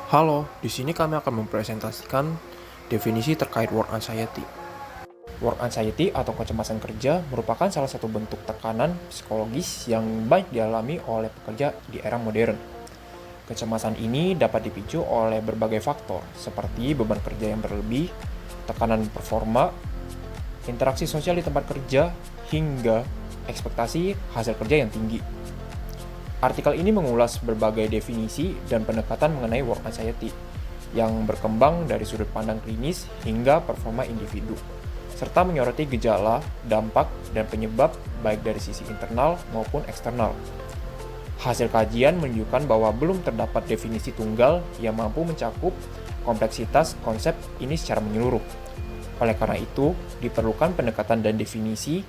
Halo, di sini kami akan mempresentasikan definisi terkait work anxiety. Work anxiety atau kecemasan kerja merupakan salah satu bentuk tekanan psikologis yang banyak dialami oleh pekerja di era modern. Kecemasan ini dapat dipicu oleh berbagai faktor, seperti beban kerja yang berlebih, tekanan performa, interaksi sosial di tempat kerja, hingga ekspektasi hasil kerja yang tinggi. Artikel ini mengulas berbagai definisi dan pendekatan mengenai work anxiety yang berkembang dari sudut pandang klinis hingga performa individu, serta menyoroti gejala, dampak, dan penyebab baik dari sisi internal maupun eksternal. Hasil kajian menunjukkan bahwa belum terdapat definisi tunggal yang mampu mencakup kompleksitas konsep ini secara menyeluruh. Oleh karena itu, diperlukan pendekatan dan definisi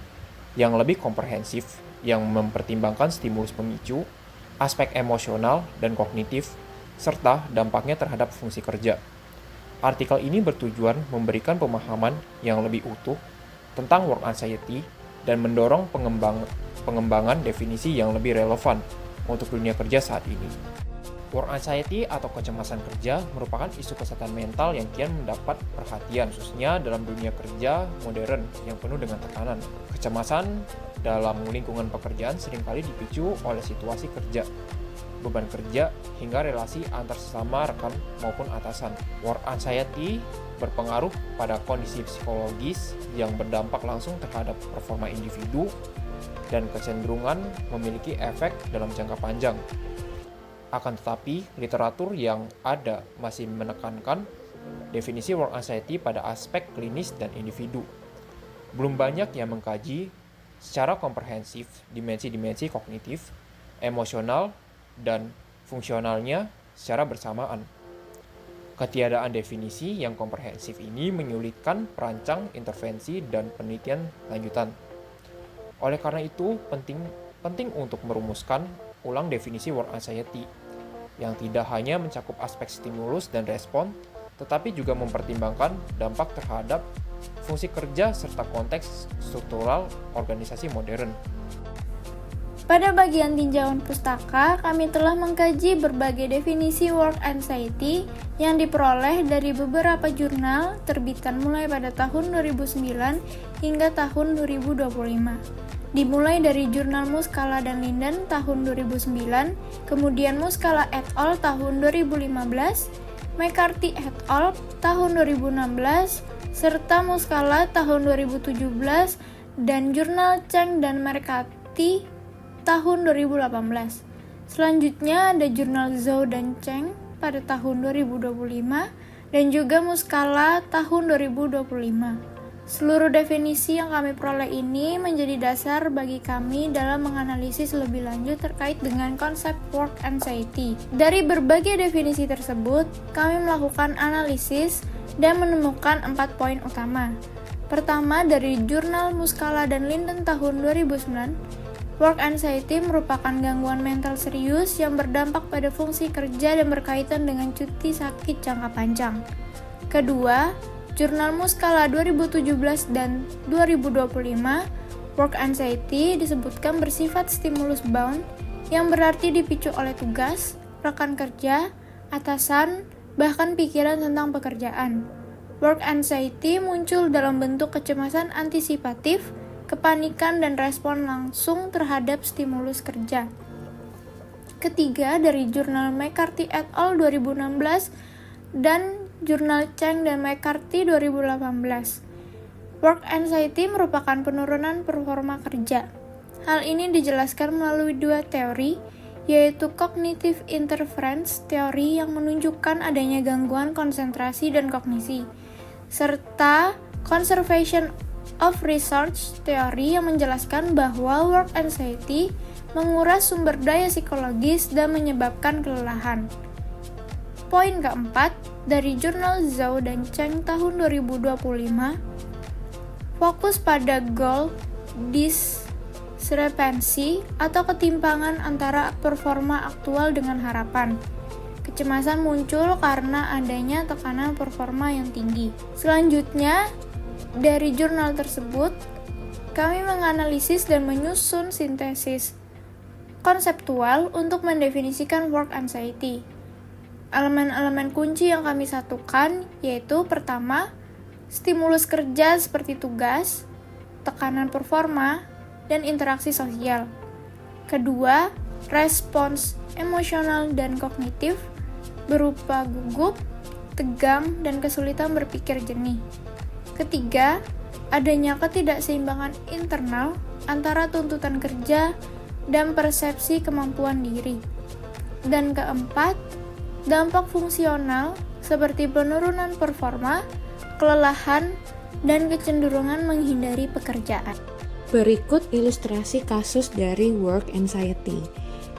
yang lebih komprehensif yang mempertimbangkan stimulus pemicu, aspek emosional dan kognitif, serta dampaknya terhadap fungsi kerja. Artikel ini bertujuan memberikan pemahaman yang lebih utuh tentang work anxiety dan mendorong pengembangan definisi yang lebih relevan untuk dunia kerja saat ini. Work anxiety atau kecemasan kerja merupakan isu kesehatan mental yang kian mendapat perhatian, khususnya dalam dunia kerja modern yang penuh dengan tekanan. Kecemasan dalam lingkungan pekerjaan seringkali dipicu oleh situasi kerja, beban kerja, hingga relasi antar sesama rekan maupun atasan. Work anxiety berpengaruh pada kondisi psikologis yang berdampak langsung terhadap performa individu dan kecenderungan memiliki efek dalam jangka panjang. Akan tetapi, literatur yang ada masih menekankan definisi work anxiety pada aspek klinis dan individu. Belum banyak yang mengkaji secara komprehensif dimensi-dimensi kognitif, emosional, dan fungsionalnya secara bersamaan. Ketiadaan definisi yang komprehensif ini menyulitkan perancang intervensi dan penelitian lanjutan. Oleh karena itu, penting untuk merumuskan ulang definisi work anxiety yang tidak hanya mencakup aspek stimulus dan respon, tetapi juga mempertimbangkan dampak terhadap fungsi kerja serta konteks struktural organisasi modern. Pada bagian tinjauan pustaka, kami telah mengkaji berbagai definisi work anxiety yang diperoleh dari beberapa jurnal terbitan mulai pada tahun 2009 hingga tahun 2025. Dimulai dari jurnal Muscala dan Linden tahun 2009, kemudian Muscala et al. Tahun 2015, McCarthy et al. Tahun 2016, serta Muscala tahun 2017, dan jurnal Cheng dan McCarthy tahun 2018. Selanjutnya ada jurnal Zhou dan Cheng pada tahun 2025, dan juga Muscala tahun 2025. Seluruh definisi yang kami peroleh ini menjadi dasar bagi kami dalam menganalisis lebih lanjut terkait dengan konsep work anxiety. Dari berbagai definisi tersebut, kami melakukan analisis dan menemukan 4 poin utama. Pertama, dari jurnal Muscala dan Linden tahun 2009, work anxiety merupakan gangguan mental serius yang berdampak pada fungsi kerja dan berkaitan dengan cuti sakit jangka panjang. Kedua, jurnal Muscala 2017 dan 2025, work anxiety disebutkan bersifat stimulus bound yang berarti dipicu oleh tugas, rekan kerja, atasan, bahkan pikiran tentang pekerjaan. Work anxiety muncul dalam bentuk kecemasan antisipatif, kepanikan, dan respon langsung terhadap stimulus kerja. Ketiga, dari jurnal McCarthy et al. 2016 dan jurnal Cheng dan McCarthy 2018. Work anxiety merupakan penurunan performa kerja. Hal ini dijelaskan melalui dua teori, yaitu cognitive interference teori yang menunjukkan adanya gangguan konsentrasi dan kognisi, serta conservation of resource teori yang menjelaskan bahwa work anxiety menguras sumber daya psikologis dan menyebabkan kelelahan. Poin keempat, dari jurnal Zhou dan Cheng tahun 2025, fokus pada goal discrepancy atau ketimpangan antara performa aktual dengan harapan. Kecemasan muncul karena adanya tekanan performa yang tinggi. Selanjutnya, dari jurnal tersebut, kami menganalisis dan menyusun sintesis konseptual untuk mendefinisikan work anxiety. Elemen-elemen kunci yang kami satukan yaitu pertama, stimulus kerja seperti tugas, tekanan performa, dan interaksi sosial. Kedua, respons emosional dan kognitif berupa gugup, tegang, dan kesulitan berpikir jernih. Ketiga, adanya ketidakseimbangan internal antara tuntutan kerja dan persepsi kemampuan diri. Dan keempat, dampak fungsional seperti penurunan performa, kelelahan, dan kecenderungan menghindari pekerjaan. Berikut ilustrasi kasus dari work anxiety.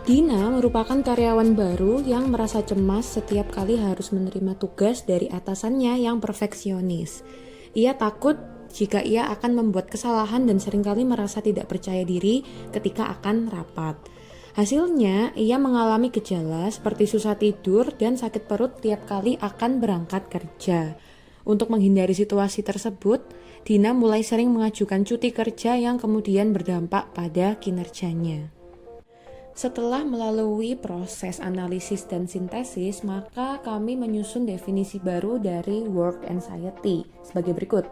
Dina merupakan karyawan baru yang merasa cemas setiap kali harus menerima tugas dari atasannya yang perfeksionis. Ia takut jika ia akan membuat kesalahan dan seringkali merasa tidak percaya diri ketika akan rapat. Hasilnya, ia mengalami gejala seperti susah tidur dan sakit perut tiap kali akan berangkat kerja. Untuk menghindari situasi tersebut, Dina mulai sering mengajukan cuti kerja yang kemudian berdampak pada kinerjanya. Setelah melalui proses analisis dan sintesis, maka kami menyusun definisi baru dari work anxiety sebagai berikut.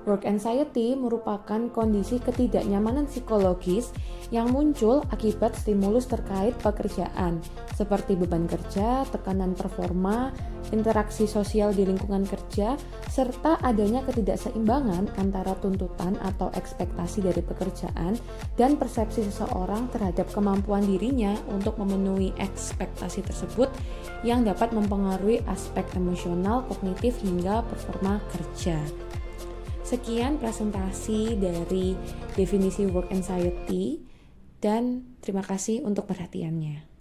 Work anxiety merupakan kondisi ketidaknyamanan psikologis yang muncul akibat stimulus terkait pekerjaan, seperti beban kerja, tekanan performa, interaksi sosial di lingkungan kerja, serta adanya ketidakseimbangan antara tuntutan atau ekspektasi dari pekerjaan dan persepsi seseorang terhadap kemampuan dirinya untuk memenuhi ekspektasi tersebut yang dapat mempengaruhi aspek emosional, kognitif, hingga performa kerja. Sekian presentasi dari definisi work anxiety dan terima kasih untuk perhatiannya.